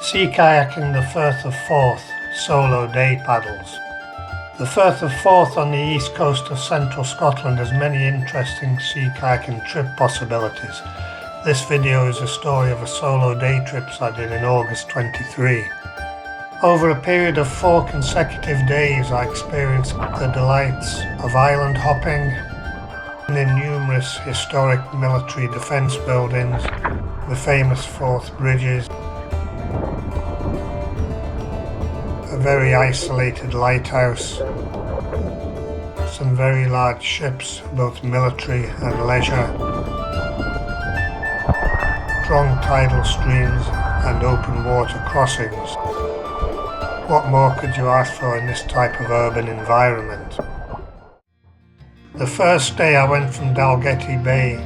Sea kayaking the Firth of Forth, solo day paddles. The Firth of Forth on the east coast of central Scotland has many interesting sea kayaking trip possibilities. This video is a story of a solo day trips I did in August 23. Over a period of 4 consecutive days I experienced the delights of island hopping and in numerous historic military defence buildings, the famous Forth bridges, a very isolated lighthouse, some very large ships, both military and leisure, strong tidal streams and open water crossings. What more could you ask for in this type of urban environment? The first day I went from Dalgety Bay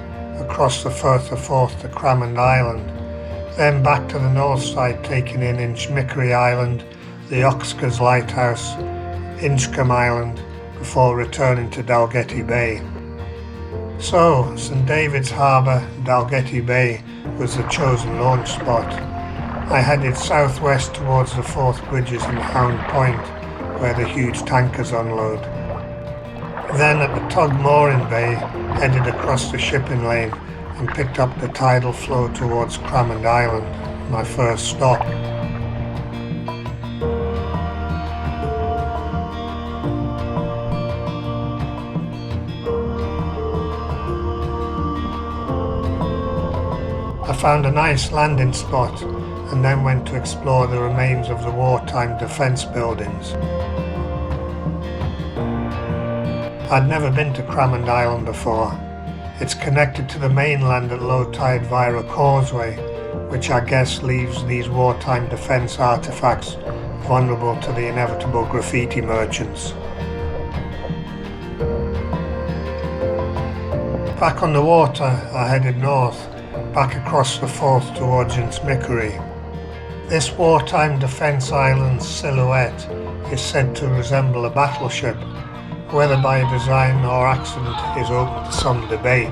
across the Firth of Forth to Crammond Island, then back to the north side taking in Inchmickery Island, the Oxcars lighthouse, Inchkeith Island, before returning to Dalgety Bay. So, St David's Harbour, Dalgety Bay, was the chosen launch spot. I headed southwest towards the Forth bridges and Hound Point, where the huge tankers unload. Then at the Tug mooring bay, headed across the shipping lane and picked up the tidal flow towards Crammond Island, my first stop. I found a nice landing spot and then went to explore the remains of the wartime defence buildings. I'd never been to Crammond Island before. It's connected to the mainland at low tide via a causeway, which I guess leaves these wartime defence artefacts vulnerable to the inevitable graffiti merchants. Back on the water, I headed north, back across the Forth towards Inchmickery. This wartime defence island's silhouette is said to resemble a battleship. Whether by design or accident is open to some debate.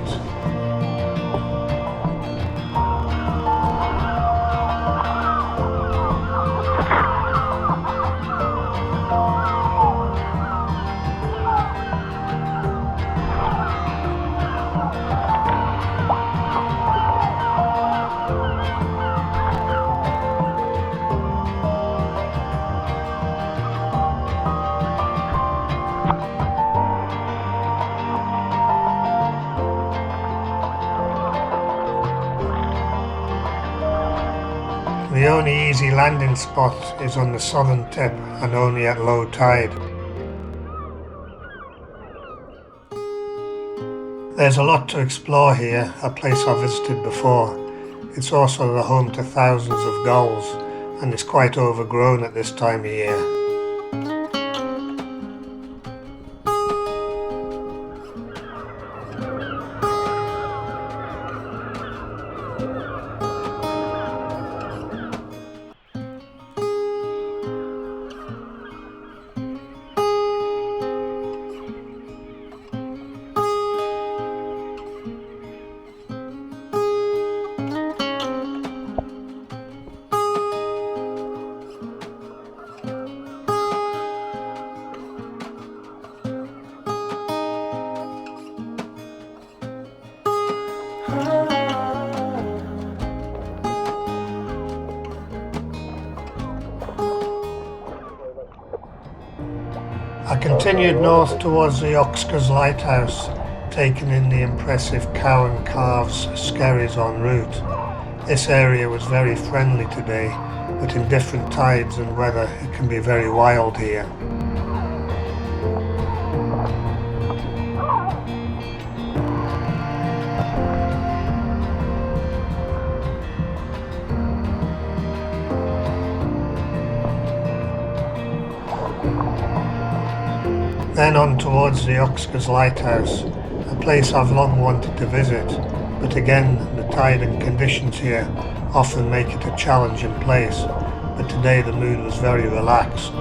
The only easy landing spot is on the southern tip and only at low tide. There's a lot to explore here, a place I've visited before. It's also the home to thousands of gulls and it's quite overgrown at this time of year. I continued north towards the Oxcars lighthouse, taking in the impressive cow and calves skerries en route. This area was very friendly today, but in different tides and weather it can be very wild here. Then on towards the Oxcars lighthouse, a place I've long wanted to visit, but again the tide and conditions here often make it a challenging place, but today the mood was very relaxed.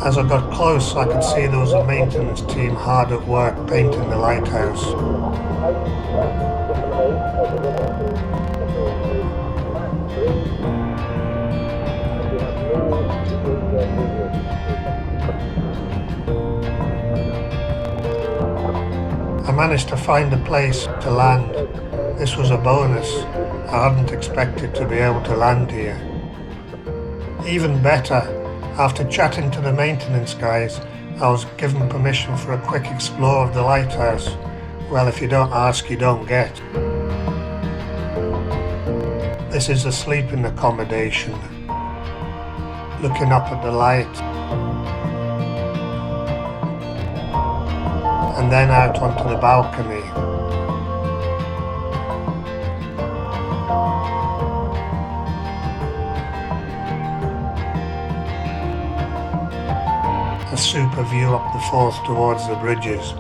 As I got close I could see there was a maintenance team hard at work painting the lighthouse. managed to find a place to land. This was a bonus. I hadn't expected to be able to land here. Even better, after chatting to the maintenance guys, I was given permission for a quick explore of the lighthouse. Well, if you don't ask, you don't get. This is a sleeping accommodation. Looking up at the light, and then out onto the balcony. A super view up the Forth towards the bridges.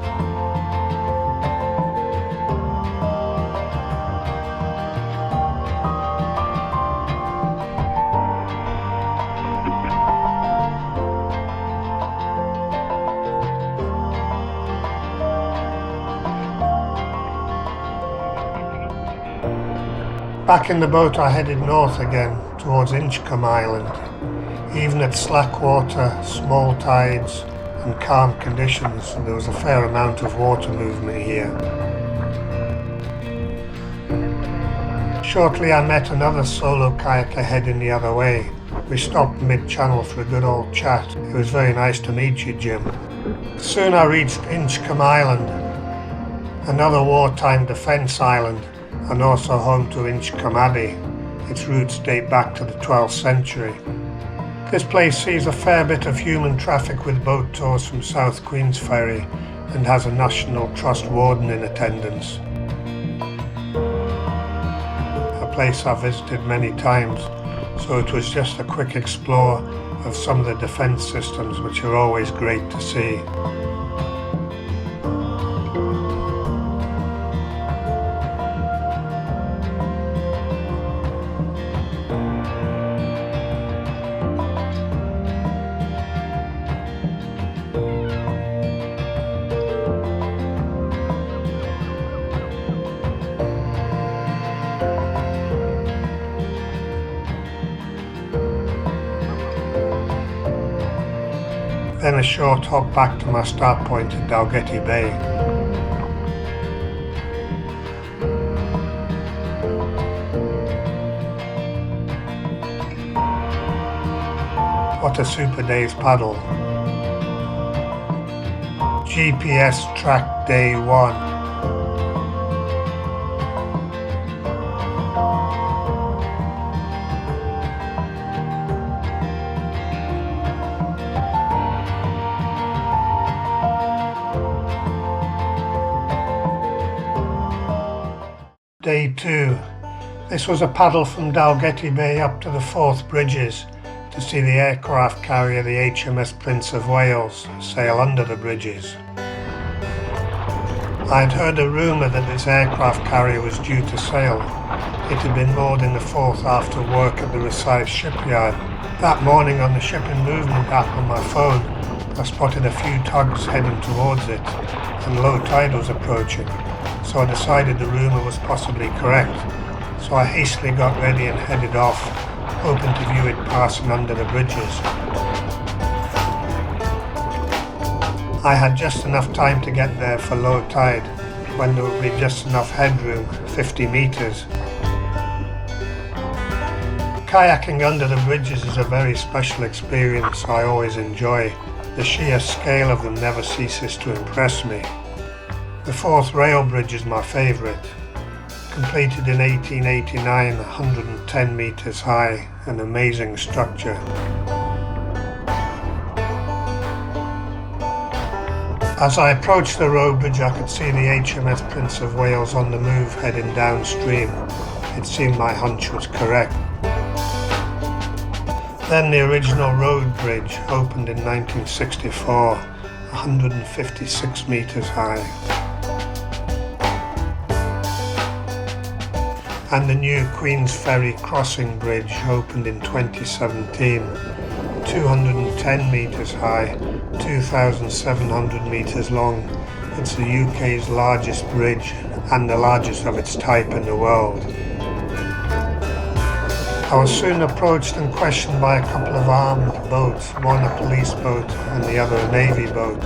Back in the boat I headed north again, towards Inchkeith Island. Even at slack water, small tides and calm conditions, there was a fair amount of water movement here. Shortly I met another solo kayaker heading the other way. We stopped mid-channel for a good old chat. It was very nice to meet you, Jim. Soon I reached Inchkeith Island, another wartime defence island, and also home to Inchkeith Abbey. Its roots date back to the 12th century. This place sees a fair bit of human traffic with boat tours from South Queensferry and has a National Trust warden in attendance. A place I've visited many times, so it was just a quick explore of some of the defence systems, which are always great to see. Then a short hop back to my start point at Dalgety Bay. What a super day's paddle. GPS track day 1. Day 2. This was a paddle from Dalgety Bay up to the Forth bridges to see the aircraft carrier the HMS Prince of Wales sail under the bridges. I had heard a rumour that this aircraft carrier was due to sail. It had been moored in the Forth after work at the Rosyth shipyard. That morning on the shipping movement app on my phone, I spotted a few tugs heading towards it, and low tide was approaching. So I decided the rumour was possibly correct, so I hastily got ready and headed off, hoping to view it passing under the bridges. I had just enough time to get there for low tide, when there would be just enough headroom, 50 metres. Kayaking under the bridges is a very special experience I always enjoy. The sheer scale of them never ceases to impress me. The Forth rail bridge is my favourite. Completed in 1889, 110 metres high, an amazing structure. As I approached the road bridge I could see the HMS Prince of Wales on the move heading downstream. It seemed my hunch was correct. Then the original road bridge opened in 1964, 156 metres high. And the new Queensferry Crossing Bridge opened in 2017, 210 metres high, 2,700 metres long. It's the UK's largest bridge and the largest of its type in the world. I was soon approached and questioned by a couple of armed boats, one a police boat and the other a navy boat.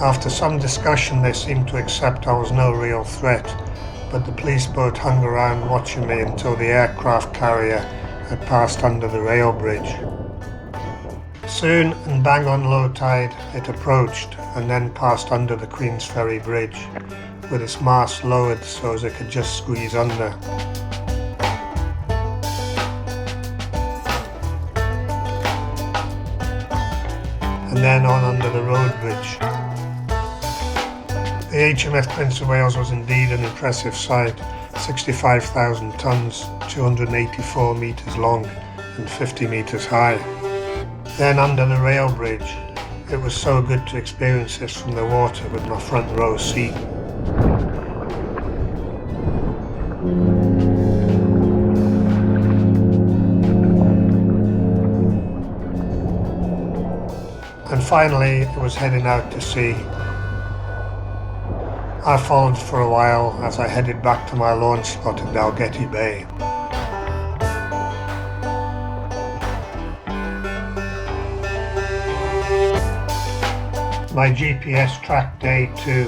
After some discussion they seemed to accept I was no real threat, but the police boat hung around watching me until the aircraft carrier had passed under the rail bridge. Soon, and bang on low tide, it approached and then passed under the Queensferry Bridge, with its mast lowered so as it could just squeeze under. And then on under the road bridge. The HMS Prince of Wales was indeed an impressive sight, 65,000 tonnes, 284 metres long and 50 metres high. Then under the rail bridge, it was so good to experience this from the water with my front row seat. And finally it was heading out to sea. I followed for a while as I headed back to my launch spot in Dalgety Bay. My GPS tracked day 2.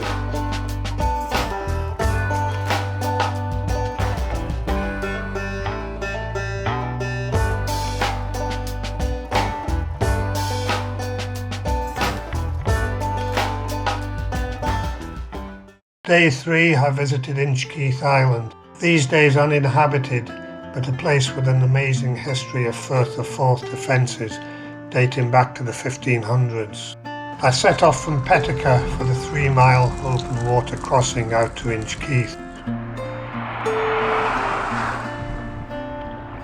Day 3 I visited Inchkeith Island. These days uninhabited, but a place with an amazing history of Firth of Forth defences dating back to the 1500s. I set off from Petica for the 3-mile open water crossing out to Inchkeith.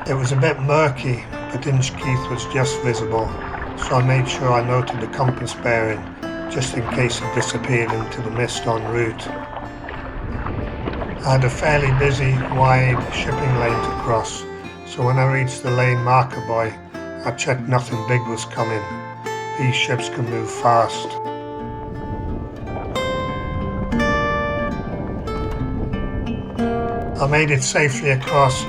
It was a bit murky, but Inchkeith was just visible, so I made sure I noted the compass bearing, just in case it disappeared into the mist en route. I had a fairly busy, wide shipping lane to cross, so when I reached the lane marker buoy, I checked nothing big was coming. These ships can move fast. I made it safely across.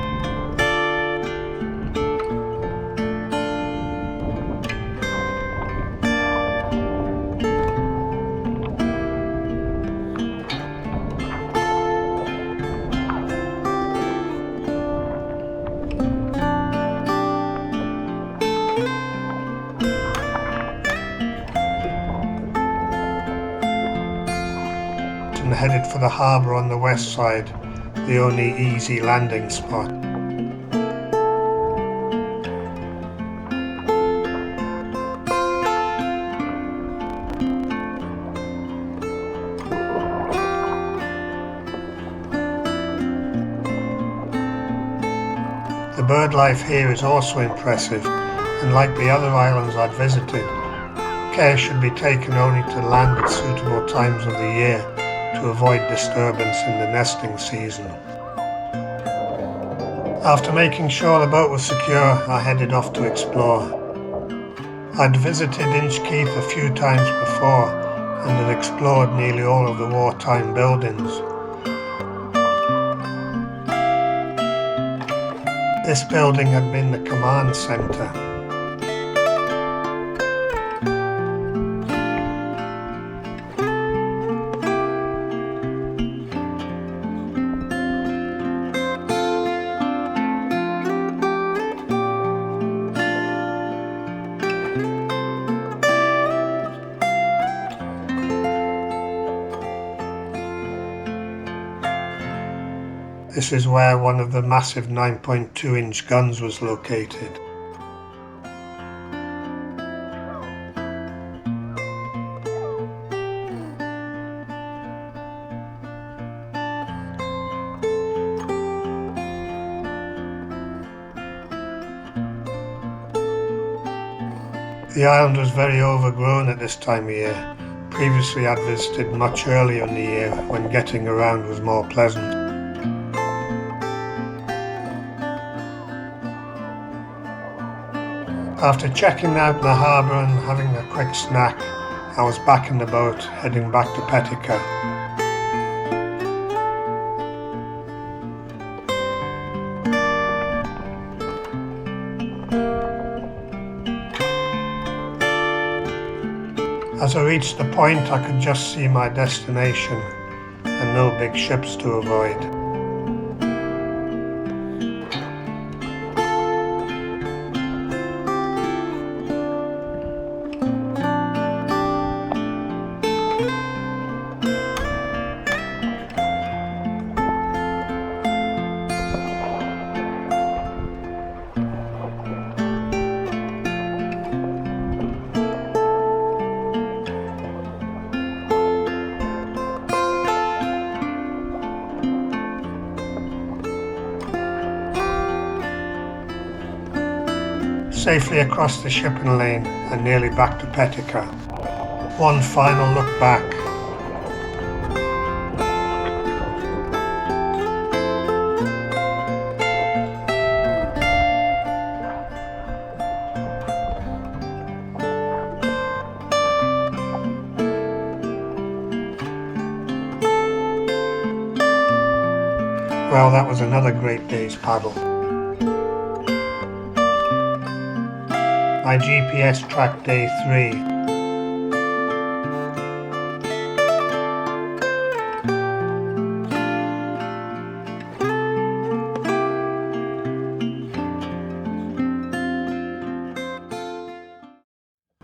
And headed for the harbour on the west side, the only easy landing spot. The bird life here is also impressive, and like the other islands I'd visited, care should be taken only to land at suitable times of the year to avoid disturbance in the nesting season. After making sure the boat was secure, I headed off to explore. I'd visited Inchkeith a few times before and had explored nearly all of the wartime buildings. This building had been the command centre. This is where one of the massive 9.2-inch guns was located. The island was very overgrown at this time of year. Previously I'd visited much earlier in the year when getting around was more pleasant. After checking out the harbour and having a quick snack, I was back in the boat, heading back to Petica. As I reached the point, I could just see my destination and no big ships to avoid. Safely across the shipping lane and nearly back to Petica. One final look back. Well, that was another great day's paddle. My GPS tracked day 3.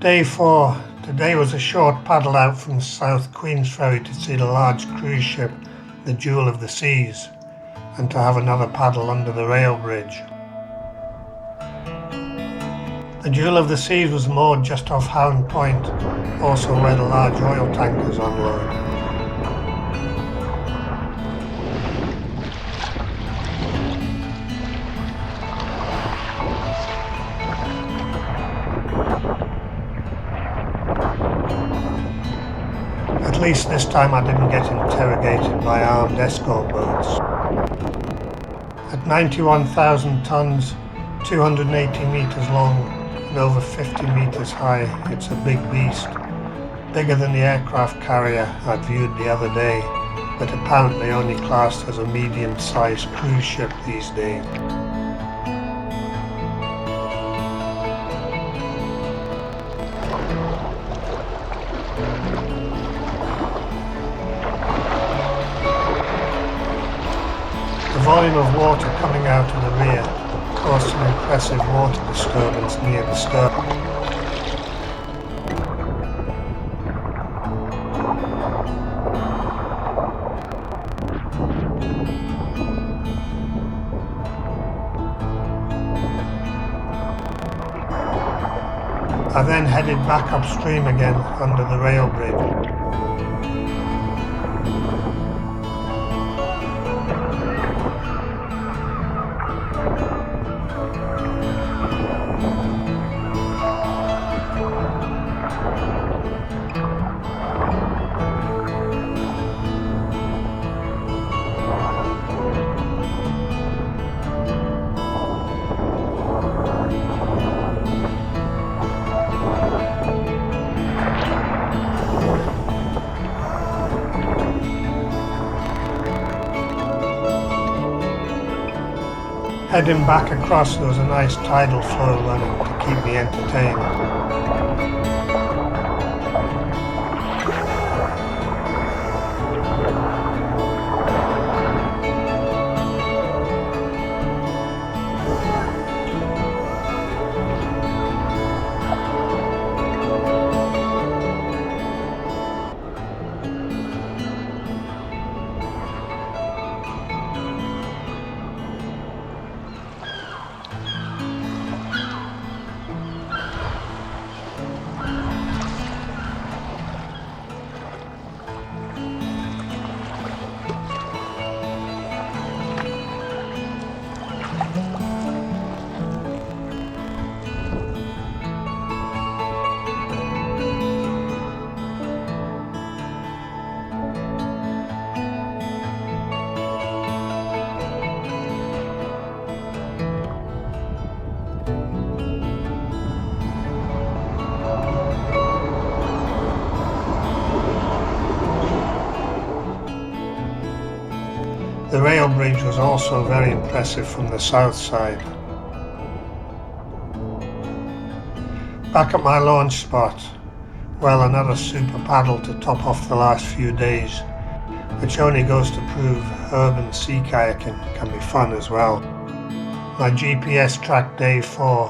Day 4. Today was a short paddle out from South Queensferry to see the large cruise ship, the Jewel of the Seas, and to have another paddle under the rail bridge. The Jewel of the Seas was moored just off Hound Point, also where the large oil tankers unload. At least this time I didn't get interrogated by armed escort boats. At 91,000 tons, 280 metres long, and over 50 metres high, it's a big beast, bigger than the aircraft carrier I'd viewed the other day, but apparently only classed as a medium-sized cruise ship these days. The volume of water coming out of the rear caused an impressive water disturbance near the stern. I then headed back upstream again under the rail bridge. Heading back across, there was a nice tidal flow running to keep me entertained. The rail bridge was also very impressive from the south side. Back at my launch spot, Well, another super paddle to top off the last few days, which only goes to prove urban sea kayaking can be fun as well. My GPS tracked day 4,